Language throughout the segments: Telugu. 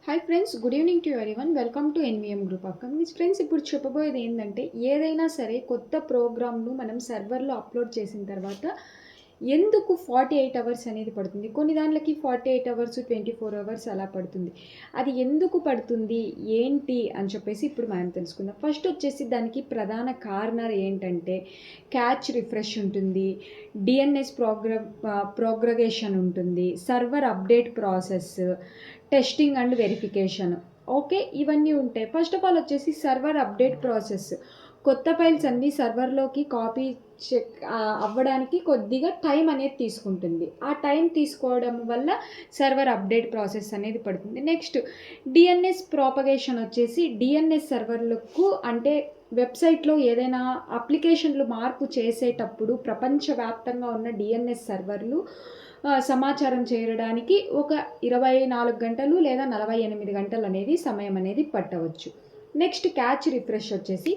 Hi friends, good evening to everyone. Welcome to NVM group of companies. Friends, ఇప్పుడు చెప్పబోయేది ఏంటంటే, ఏదైనా సరే కొత్త ప్రోగ్రామ్ను మనం సర్వర్లో అప్లోడ్ చేసిన తర్వాత ఎందుకు 48 అవర్స్ అనేది పడుతుంది. కొన్ని దాంట్లకి 48 అవర్స్, 24 అవర్స్ అలా పడుతుంది. అది ఎందుకు పడుతుంది, ఏంటి అని చెప్పేసి ఇప్పుడు మనం తెలుసుకుందాం. ఫస్ట్ వచ్చేసి దానికి ప్రధాన కారణాలు ఏంటంటే, క్యాచ్ రిఫ్రెష్ ఉంటుంది, డిఎన్ఎస్ ప్రోగ్రగేషన్ ఉంటుంది, server update process, testing and verification. Okay, ఇవన్నీ ఉంటాయి. ఫస్ట్ ఆఫ్ ఆల్ వచ్చేసి సర్వర్ అప్డేట్ ప్రాసెస్. కొత్త ఫైల్స్ అన్నీ సర్వర్లోకి కాపీ అవ్వడానికి కొద్దిగా టైం అనేది తీసుకుంటుంది. ఆ టైం తీసుకోవడం వల్ల సర్వర్ అప్డేట్ ప్రాసెస్ అనేది పడుతుంది. నెక్స్ట్ డిఎన్ఎస్ ప్రాపగేషన్ వచ్చేసి డిఎన్ఎస్ సర్వర్లకు అంటే వెబ్సైట్లో ఏదైనా అప్లికేషన్లు మార్పు చేసేటప్పుడు ప్రపంచవ్యాప్తంగా ఉన్న డిఎన్ఎస్ సర్వర్లు సమాచారం చేరడానికి ఒక 24 గంటలు లేదా 48 గంటలు అనేది సమయం అనేది పట్టవచ్చు. నెక్స్ట్ క్యాచ్ రిఫ్రెష్ వచ్చేసి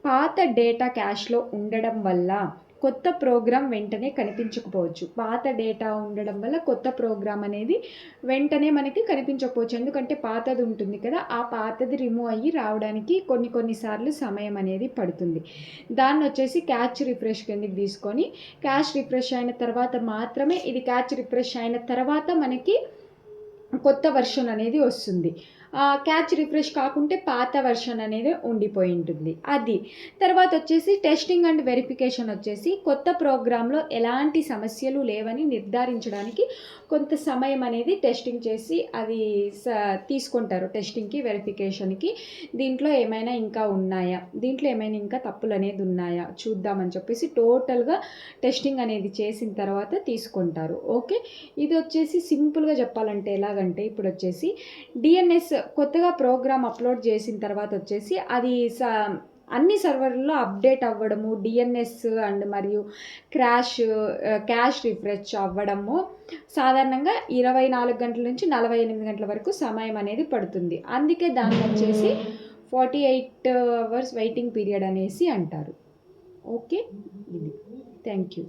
పాత డేటా క్యాష్లో ఉండడం వల్ల కొత్త ప్రోగ్రామ్ వెంటనే కనిపించకపోవచ్చు. పాత డేటా ఉండడం వల్ల కొత్త ప్రోగ్రామ్ అనేది వెంటనే మనకి కనిపించకపోవచ్చు. ఎందుకంటే పాతది ఉంటుంది కదా, ఆ పాతది రిమూవ్ అయ్యి రావడానికి కొన్నిసార్లు సమయం అనేది పడుతుంది. దాన్ని వచ్చేసి క్యాచ్ రిఫ్రెష్ కిందకి తీసుకొని, క్యాచ్ రిఫ్రెష్ అయిన తర్వాత మాత్రమే ఇది క్యాచ్ రిఫ్రెష్ అయిన తర్వాత మనకి కొత్త వర్షన్ అనేది వస్తుంది. క్యాచ్ రిఫ్రెష్ కాకుంటే పాత వర్షన్ అనేది ఉండిపోయి ఉంటుంది. అది తర్వాత వచ్చేసి టెస్టింగ్ అండ్ వెరిఫికేషన్ వచ్చేసి కొత్త ప్రోగ్రాంలో ఎలాంటి సమస్యలు లేవని నిర్ధారించడానికి కొంత సమయం అనేది టెస్టింగ్ చేసి అది తీసుకుంటారు. టెస్టింగ్కి, వెరిఫికేషన్కి దీంట్లో ఏమైనా ఇంకా ఉన్నాయా, దీంట్లో ఏమైనా ఇంకా తప్పులు అనేది ఉన్నాయా చూద్దామని చెప్పేసి టోటల్గా టెస్టింగ్ అనేది చేసిన తర్వాత తీసుకుంటారు. ఓకే, ఇది వచ్చేసి సింపుల్గా చెప్పాలంటే ఎలాగంటే, ఇప్పుడు వచ్చేసి డిఎన్ఎస్ కొత్తగా ప్రోగ్రామ్ అప్లోడ్ చేసిన తర్వాత వచ్చేసి అది అన్ని సర్వర్లలో అప్డేట్ అవ్వడము, డిఎన్ఎస్ అండ్ మరియు క్యాష్ రిఫ్రెష్ అవ్వడము సాధారణంగా 24 గంటల నుంచి 48 గంటల వరకు సమయం అనేది పడుతుంది. అందుకే దాన్ని వచ్చేసి 48 అవర్స్ వెయిటింగ్ పీరియడ్ అనేసి అంటారు. ఓకే, ఇది థ్యాంక్ యూ.